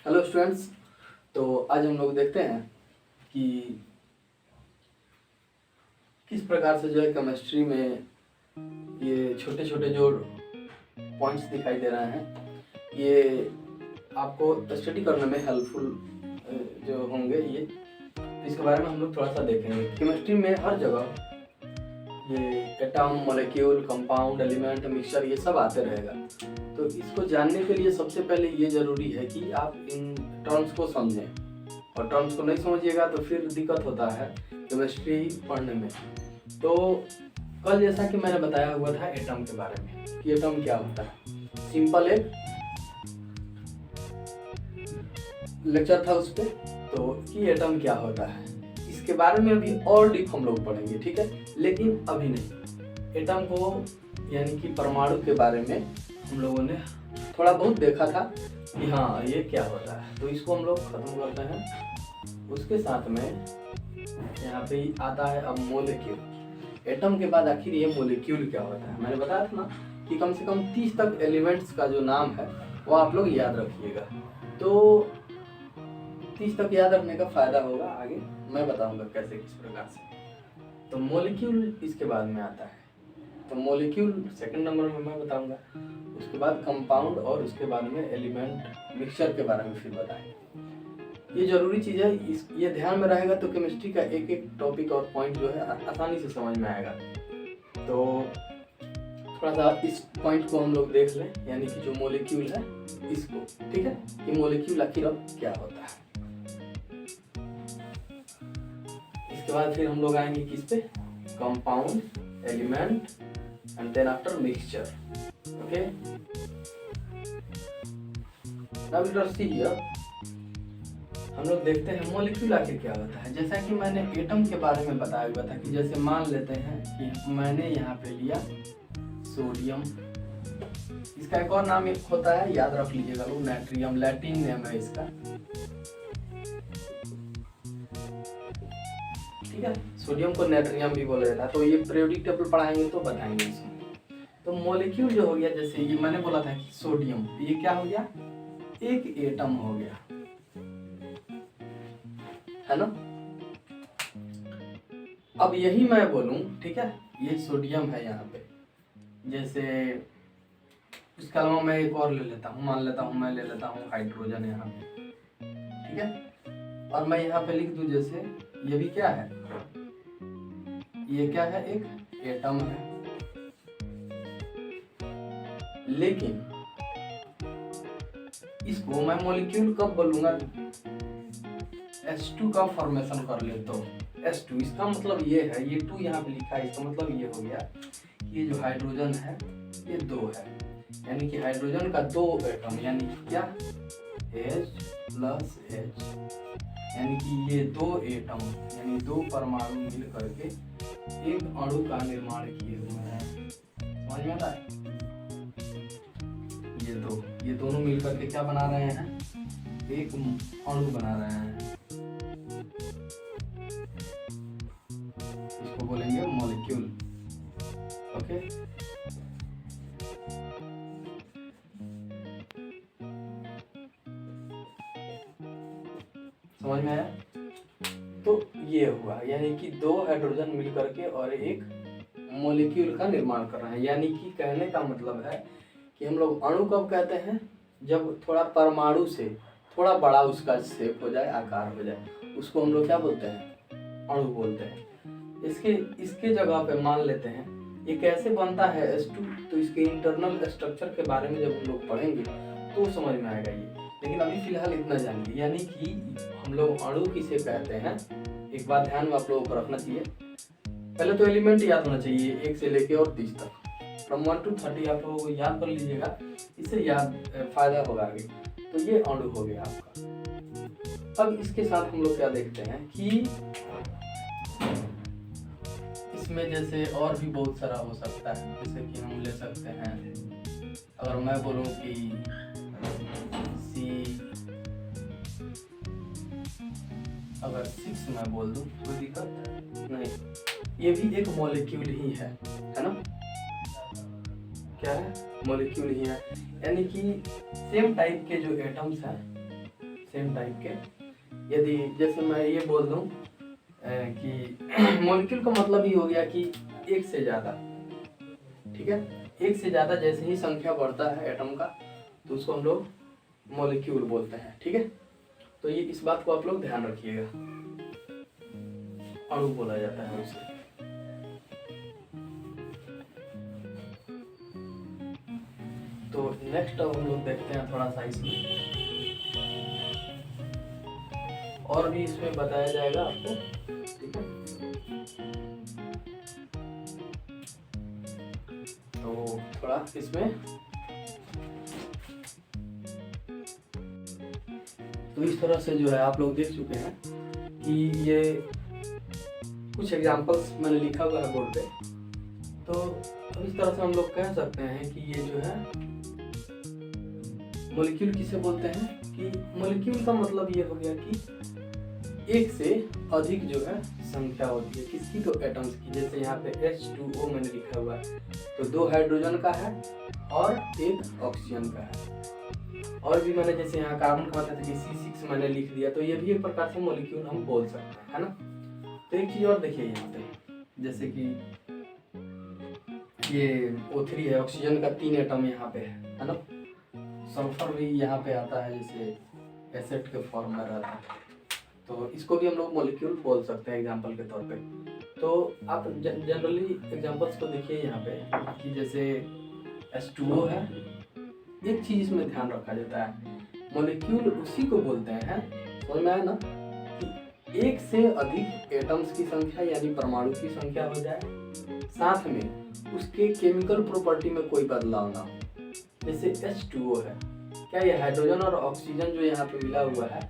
Hello students. तो आज हम लोग देखते हैं कि किस प्रकार से जो है केमिस्ट्री में ये छोटे छोटे जो पॉइंट्स दिखाई दे रहे हैं ये आपको स्टडी करने में हेल्पफुल जो होंगे। ये इसके बारे में हम लोग थोड़ा सा देखेंगे। केमिस्ट्री में हर जगह ये atom, molecule, compound, element, mixture ये सब आते रहेगा। तो इसको जानने के लिए सबसे पहले ये ज़रूरी है कि आप इन टर्म्स को समझें, और टर्म्स को नहीं समझिएगा तो फिर दिक्कत होता है केमिस्ट्री पढ़ने में। तो कल जैसा कि मैंने बताया हुआ था एटम के बारे में कि एटम क्या होता है, सिंपल एक लेक्चर था उस पर, तो कि एटम क्या होता है इसके बारे में अभी और डीप हम लोग पढ़ेंगे, ठीक है। लेकिन अभी नहीं। एटम को यानी कि परमाणु के बारे में हम लोगों ने थोड़ा बहुत देखा था कि हाँ ये क्या होता है, तो इसको हम लोग खत्म करते हैं। उसके साथ में यहाँ पे आता है अब मोलिक्यूल। एटम के बाद आखिर ये मोलिक्यूल क्या होता है। मैंने बताया था ना कि कम से कम 30 तक एलिमेंट्स का जो नाम है वो आप लोग याद रखिएगा। तो 30 तक याद रखने का फायदा होगा, आगे मैं बताऊंगा कैसे किस प्रकार से। तो मॉलिक्यूल इसके बाद में आता है, तो मॉलिक्यूल सेकंड नंबर में मैं बताऊंगा। उसके बाद कंपाउंड और उसके बाद में एलिमेंट, मिक्सचर के बारे में फिर बताएंगे। ये जरूरी चीज़ है, ये ध्यान में रहेगा तो केमिस्ट्री का एक एक टॉपिक और पॉइंट जो है आसानी से समझ में आएगा। तो थोड़ा सा इस पॉइंट को हम लोग देख लें, यानी कि जो मॉलिक्यूल है इसको, ठीक है, कि मॉलिक्यूल आखिर अब क्या होता है। इसके बाद फिर हम लोग आएंगे किस पे, compound, element and then after mixture. Okay, now let us see here. हम लोग देखते हैं मॉलिक्यूल आखिर क्या होता है। जैसा कि मैंने एटम के बारे में बताया हुआ था कि जैसे मान लेते हैं कि मैंने यहाँ पे लिया सोडियम, इसका एक और नाम एक होता है, याद रख लीजिएगा लोग, नाइट्रियम, लैटिन नेम है इसका, ठीक है। सोडियम को नाइट्रियम भी बोला जाता है, तो ये पीरियोडिक टेबल पढ़ाएंगे तो बताएंगे इसमें। तो मॉलिक्यूल जो हो गया, जैसे ये मैंने बोला था कि सोडियम, ये क्या हो गया, एक एटम हो गया, है ना। अब यही मैं बोलूं, ठीक है, ये सोडियम है यहाँ पे, जैसे इसके अलावा मैं एक और ले लेता हूँ, मान लेता हूँ मैं ले लेता हूँ हाइड्रोजन यहाँ पे, ठीक है। और मैं यहाँ पे लिख दूं जैसे ये भी क्या है, ये क्या है, एक एटम है। लेकिन इसको मैं मॉलिक्यूल कब बोलूंगा, H2 का फॉर्मेशन कर ले तो H2, इसका मतलब ये है, ये 2 यहाँ पे लिखा है, इसका मतलब ये हो गया कि ये जो हाइड्रोजन है ये 2 है, यानी कि हाइड्रोजन का 2 एटम, यानी कि क्या, H प्लस H, यानी कि ये 2 एटम यानी 2 परमाणु मिल करके एक अणु का निर्माण किए हुए हैं। समझ में आता है, ये दोनों मिलकर के क्या बना रहे हैं, एक अणु बना रहे हैं, इसको बोलेंगे मॉलिक्यूल। ओके, समझ में आया। तो ये हुआ, यानी कि 2 हाइड्रोजन मिल करके और एक मॉलिक्यूल का निर्माण कर रहे हैं। यानी कि कहने का मतलब है कि हम लोग अणु कब कहते हैं, जब थोड़ा परमाणु से थोड़ा बड़ा उसका शेप हो जाए, आकार हो जाए, उसको हम लोग क्या बोलते हैं, अणु बोलते हैं। इसके जगह पे मान लेते हैं ये कैसे बनता है H2, तो इसके इंटरनल स्ट्रक्चर के बारे में जब हम लोग पढ़ेंगे तो समझ में आएगा ये। लेकिन अभी फिलहाल इतना जानिए, यानी कि हम लोग अणु किसे कहते हैं। एक बात ध्यान में आप लोगों को रखना चाहिए, पहले तो एलिमेंट याद होना चाहिए 1 से लेके और 30 तक, फ्रॉम 1 to 30 आप लोगों को याद कर लीजिएगा, इससे याद फायदा होगा आगे। तो ये अणु हो गया आपका। अब इसके साथ हम लोग क्या देखते हैं कि इसमें जैसे और भी बहुत सारा हो सकता है, जैसे कि हम ले सकते हैं, अगर मैं बोलूं कि C, अगर 6 मैं बोल दूं कोई दिक्कत नहीं, ये भी एक मॉलिक्यूल ही है ना, क्या है, मॉलिक्यूल ही है। यानी कि सेम टाइप के जो एटम्स हैं सेम टाइप के। यदि जैसे मैं ये बोल दूं कि मॉलिक्यूल का मतलब ही हो गया कि एक से ज़्यादा, ठीक है, एक से ज़्यादा जैसे ही संख्या बढ़ता है एटम का तो उसको हम लोग मॉलिक्यूल बोलते हैं, ठीक है। तो ये इस बात को आप लोग ध्यान रखिएगा, अणु बोला जाता है उसे। तो नेक्स्ट अब हम लोग देखते हैं थोड़ा सा इसमें, और भी इसमें बताया जाएगा आपको, ठीक है। तो थोड़ा इसमें तो इस तरह से जो है आप लोग देख चुके हैं कि ये कुछ एग्जांपल्स मैंने लिखा हुआ है बोर्ड पे। तो अब इस तरह से हम लोग कह सकते हैं कि ये जो है मॉलिक्यूल किसे बोलते हैं, कि मॉलिक्यूल का मतलब ये हो गया कि एक से अधिक जो है संख्या होती है किसकी, तो एटम्स की। जैसे यहाँ पे H2O मैंने लिखा हुआ है, तो 2 हाइड्रोजन का है और 1 ऑक्सीजन का है। और भी मैंने जैसे यहाँ कार्बन का बताया था कि C6 मैंने लिख दिया, तो ये भी एक प्रकार से मॉलिक्यूल हम बोल सकते हैं, है ना। तो एक चीज और देखिए यहाँ पे, जैसे कि ये O3 है, ऑक्सीजन का 3 एटम यहाँ पे है ना। सल्फर भी यहाँ पे आता है, जैसे एसिड के फॉर्म में रहता है, तो इसको भी हम लोग मॉलिक्यूल बोल सकते हैं एग्जांपल के तौर पे। तो आप जनरली एग्जांपल्स को देखिए यहाँ पे कि जैसे H2O है, एक चीज इसमें ध्यान रखा जाता है, मॉलिक्यूल उसी को बोलते हैं, समझ में आया ना, कि एक से अधिक एटम्स की संख्या यानी परमाणु की संख्या हो जाए, साथ में उसके केमिकल प्रॉपर्टी में कोई बदलाव ना हो। जैसे H2O है, क्या ये हाइड्रोजन और ऑक्सीजन जो यहाँ पे मिला हुआ है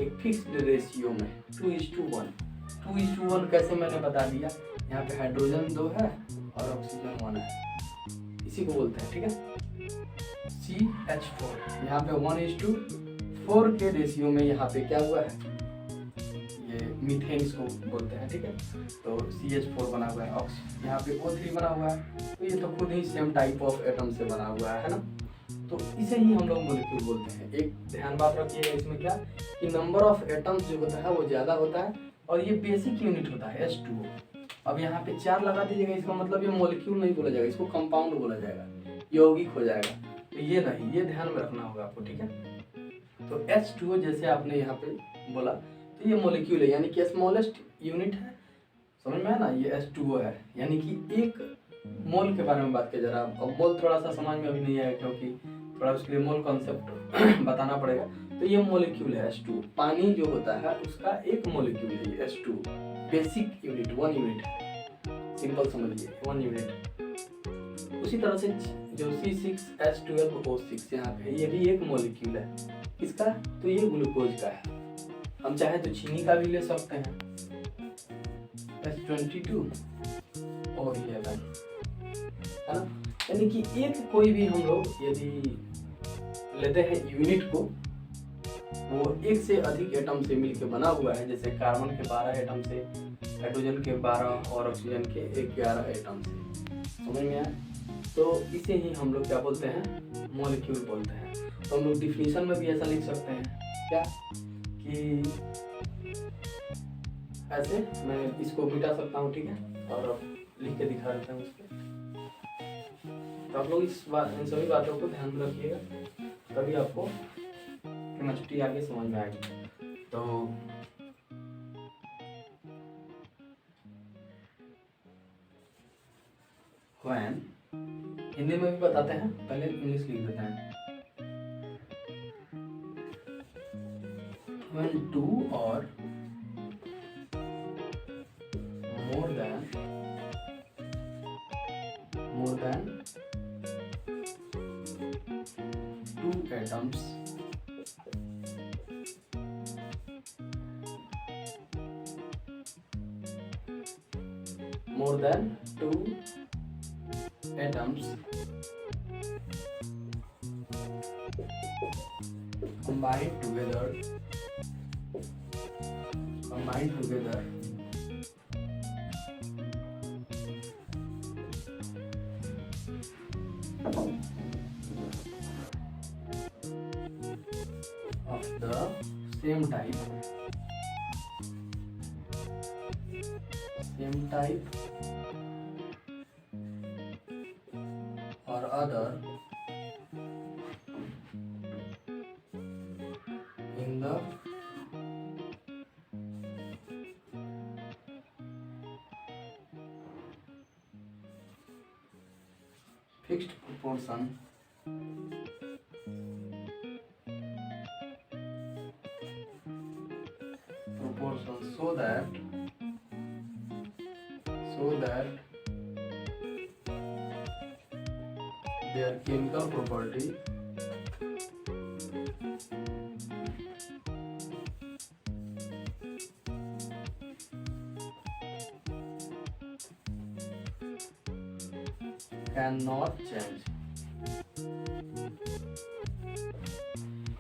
एक फिक्स्ड रेशियो में 2:1। 2:1 कैसे मैंने बता दिया, यहाँ पे हाइड्रोजन 2 है और ऑक्सीजन 1 है, इसी को बोलते हैं, ठीक है। CH4 यहाँ पे 1:4 के रेशियो में यहाँ पे क्या हुआ है, ये मीथेन इसको बोलते हैं, ठीक है। तो CH4 बना हुआ है, यहाँ पे O3 बना हुआ है, तो ये तो खुद ही सेम टाइप ऑफ एटम से बना हुआ है ना। तो इसे ही हम लोग मॉलिक्यूल बोलते हैं। एक ध्यान बात रखिएगा इसमें क्या, कि नंबर ऑफ एटम्स जो होता है वो ज़्यादा होता है और ये बेसिक यूनिट होता है H2O। अब यहाँ पे 4 लगा दीजिएगा, इसका मतलब ये मॉलिक्यूल नहीं बोला जाएगा, इसको कंपाउंड बोला जाएगा, यौगिक हो जाएगा। तो ये नहीं, ये ध्यान में रखना होगा आपको, ठीक है। तो H2O जैसे आपने यहाँ पे बोला, तो ये मॉलिक्यूल है, यानी कि स्मॉलेस्ट यूनिट है, समझ में आया ना। ये H2O है, यानी कि एक मोल के बारे में बात किया जा रहा है। अब मोल थोड़ा सा समझ में अभी नहीं आया, क्योंकि थोड़ा उसके लिए मोल कॉन्सेप्ट बताना पड़ेगा। तो ये मॉलिक्यूल है H2O, पानी जो होता है उसका एक मॉलिक्यूल है ये H2O, बेसिक यूनिट 1 यूनिट है, सिंपल समझिए 1 यूनिट। उसी तरह से जो C6H12O6 यहाँ पे ये भी एक मॉलिक्यूल है, किसका, तो ये ग्लूकोज का है। हम चाहे तो चीनी का भी ले सकते हैं, H22O11, है ना। यानी कि एक कोई भी हम लोग यदि लेते हैं यूनिट को, वो एक से अधिक एटम से मिलकर बना हुआ है। जैसे कार्बन के 12 एटम से, हाइड्रोजन के 12 और ऑक्सीजन के 11 एटम से, समझ में आया। तो इसे ही हम लोग क्या बोलते हैं, मॉलिक्यूल बोलते हैं। तो हम लोग डिफिनीशन में भी ऐसा लिख सकते हैं क्या, कि ऐसे मैं इसको मिटा सकता हूँ, ठीक है, और लिख के दिखा देता हूँ उसको। तो आप लोग इन सभी बातों को ध्यान में रखिएगा, तभी आपको केमिस्ट्री आगे समझ में आएगी। तो व्हेन हिंदी में भी बताते हैं, पहले इंग्लिश लिख देते हैं। When 2 or more than 2 atoms combine together of the same type और other in the fixed proportion so that their chemical property cannot change।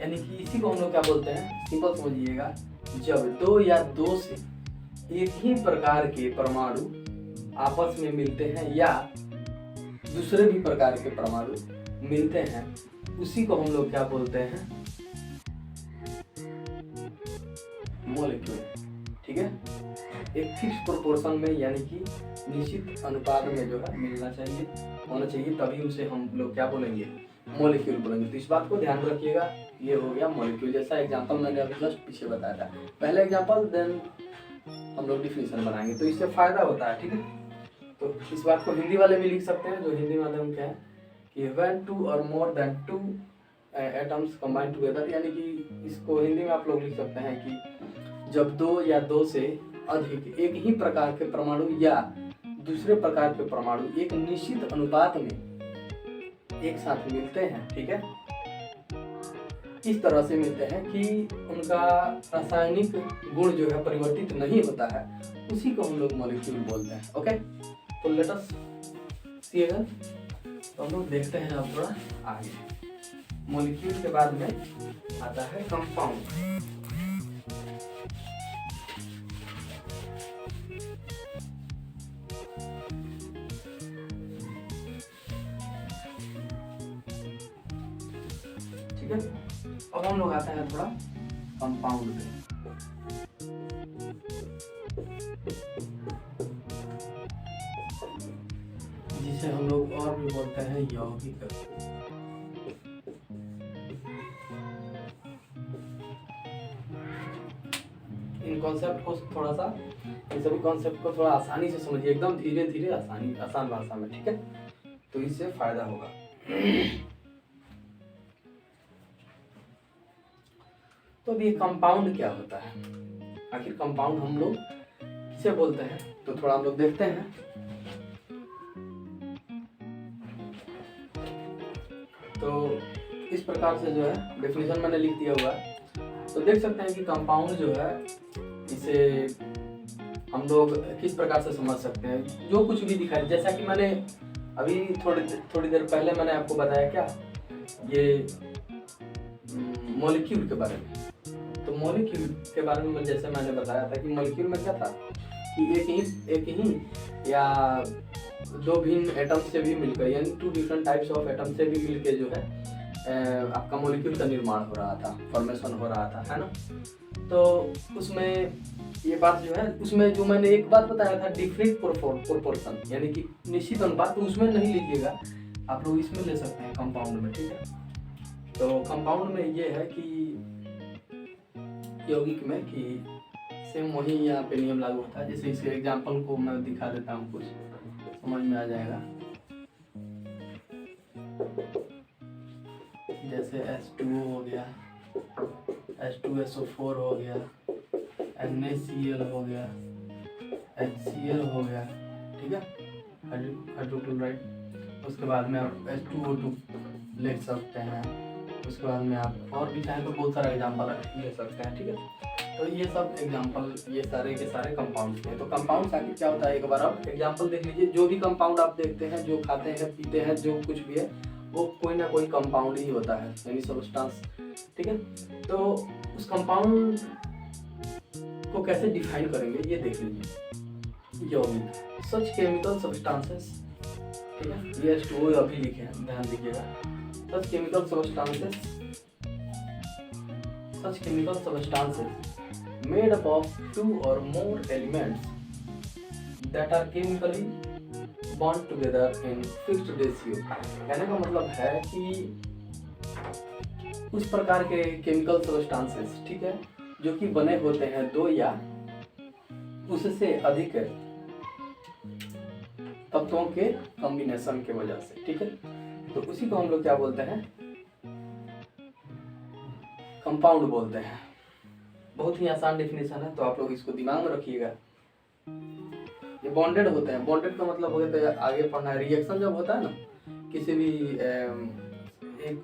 यानी कि इसी को हम लोग क्या बोलते हैं, सिंपल समझिएगा, जब दो या दो से एक ही प्रकार के परमाणु आपस में मिलते हैं या दूसरे भी प्रकार के परमाणु मिलते हैं, उसी को हम लोग क्या बोलते हैं, मॉलिक्यूल। ठीक है, एक फिक्स प्रोपोर्शन में यानी कि निश्चित अनुपात में जो है मिलना चाहिए, होना चाहिए, तभी उसे हम लोग क्या बोलेंगे, मॉलिक्यूल बोलेंगे। तो इस बात को ध्यान रखिएगा। ये हो गया मॉलिक्यूल, जैसा एग्जांपल मैंने अभी जस्ट पीछे बताया था, पहले एग्जांपल देन हम लोग डिफिनेशन बनाएंगे, तो इससे फायदा होता है। ठीक है, तो इस बात को हिंदी वाले भी लिख सकते हैं, जो हिंदी माध्यम के हैं, कि when two or more than two atoms combine together, यानी कि इसको हिंदी में आप लोग लिख सकते हैं कि जब दो या दो से अधिक एक ही प्रकार के परमाणु या दूसरे प्रकार के परमाणु एक निश्चित अनुपात में एक साथ मिलते हैं। ठीक है, इस तरह से मिलते हैं कि उनका रासायनिक गुण जो है परिवर्तित नहीं होता है, उसी को हम लोग मॉलिक्यूल बोलते हैं। ओके, तो लेट अस सी अगर, तो हम लोग देखते हैं अब थोड़ा आगे। मॉलिक्यूल के बाद में आता है कंपाउंड। ठीक है, अब हम लोग आते हैं थोड़ा कंपाउंड पे। जिसे हम लोग और भी बोलते हैं यौगिक। इन कॉन्सेप्ट को थोड़ा सा, इन सभी कॉन्सेप्ट को थोड़ा आसानी से समझिए, एकदम धीरे धीरे, आसान भाषा में। ठीक है, तो इससे फायदा होगा। तो अब ये कंपाउंड क्या होता है, आखिर कंपाउंड हम लोग किसे बोलते हैं, तो थोड़ा हम लोग देखते हैं। तो इस प्रकार से जो है डेफिनेशन मैंने लिख दिया हुआ है, तो देख सकते हैं कि कंपाउंड जो है, इसे हम लोग किस प्रकार से समझ सकते हैं। जो कुछ भी दिखाई, जैसा कि मैंने अभी थोड़ी देर पहले मैंने आपको बताया क्या, ये मॉलिक्यूल के बारे में। तो मॉलिक्यूल के बारे में जैसे मैंने बताया था कि मॉलिक्यूल में क्या था कि एक ही या दो भिन्न एटम से भी मिलकर, यानी two different types of atom से भी मिलकर जो है आपका मॉलिक्यूल का निर्माण हो रहा था, फॉर्मेशन हो रहा था, है ना। तो उसमें ये बात जो है, उसमें जो मैंने एक बात बताया था डिफरेंट प्रोपोर्शन, यानी कि निश्चित अनुपात, तो उसमें नहीं लीजिएगा, आप लोग इसमें ले सकते हैं कंपाउंड में। ठीक है, तो कंपाउंड में ये है कि यौगिक में कि सेम वही यहाँ पे नियम लागू होता है। जैसे इसके एग्जांपल को मैं दिखा देता हूँ, कुछ समझ में आ जाएगा। जैसे H2O हो गया, H2SO4 हो गया, NaCl हो गया, HCl हो गया। ठीक है, हाइड्रोक्लोराइड। उसके बाद में आप H2O2 ले सकते हैं। उसके बाद में आप और भी चाहें तो बहुत सारा एग्जांपल ले सकते हैं। ठीक है, तो ये सब एग्जांपल, ये सारे के सारे कंपाउंड्स हैं। तो कंपाउंड्स आखिर क्या होता है, एक बार आप एग्जांपल देख लीजिए। जो भी कंपाउंड आप देखते हैं, जो खाते हैं, पीते हैं, जो कुछ भी है, वो कोई ना कोई कंपाउंड ही होता है, यानी सब्सटेंस। ठीक है, तो उस कंपाउंड को कैसे डिफाइन करेंगे ये देख लीजिए। यौगिक, सच केमिकल सब्सटेंसेस। ठीक है, ये H2O अभी लिखे हैं, ध्यान दीजिएगा। Such chemical substances such chemical substances made up of 2 or more elements that are chemically bond together in fixed ratio। कहने का मतलब है कि उस प्रकार के केमिकल सब्सटेंसेस, ठीक है, जो कि बने होते हैं 2 या उससे अधिक तत्वों के कॉम्बिनेशन के वजह से, ठीक है। तो उसी को हम लोग क्या बोलते हैं, कंपाउंड बोलते हैं। बहुत ही आसान डेफिनेशन है, तो आप लोग इसको दिमाग में रखिएगा। ये बॉन्डेड होते हैं। बॉन्डेड का मतलब हो गया, तो आगे पढ़ना है। रिएक्शन जब होता है ना, किसी भी एक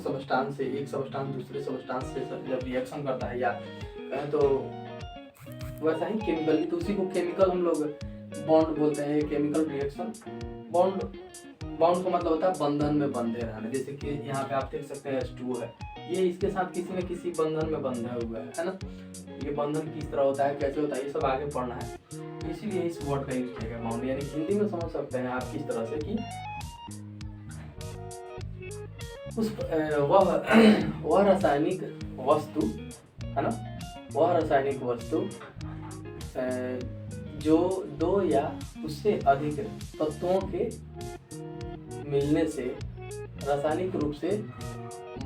सबस्टांस से एक सबस्टांस दूसरे सबस्टांस से जब रिएक्शन करता है, या कहें तो वैसा ही केमिकली, तो उसी को केमिकल हम लोग बॉन्ड बोलते हैं। केमिकल रिएक्शन बॉन्ड, बॉन्ड का मतलब होता है बंधन में बंधे रहना। जैसे कि यहाँ पे आप देख सकते हैं H2 है, ये इसके साथ किसी न किसी बंधन में बंधा हुआ है ना। ये बंधन किस तरह होता है, कैसे होता है, ये सब आगे पढ़ना है। इसीलिए इस वर्ड का यूज किया गया बॉन्ड। यानी हिंदी में समझ सकते हैं आप किस तरह से कि उस वह रासायनिक वस्तु है ना, वह रासायनिक वस्तु जो 2 या उससे अधिक तत्वों के मिलने से रासायनिक रूप से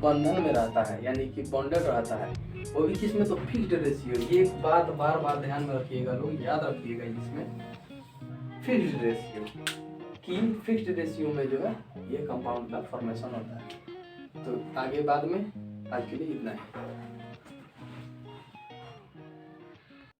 बंधन में रहता है, यानी कि बॉन्डेड रहता है। वो भी किसमें, तो फिक्स्ड रेशियो। ये बात बार बार ध्यान में रखिएगा, लोग याद रखिएगा, जिसमें फिक्स्ड रेशियो की फिक्स्ड रेशियो में जो है ये कंपाउंड का फॉर्मेशन होता है। तो आगे बाद में, आज के लिए इतना है।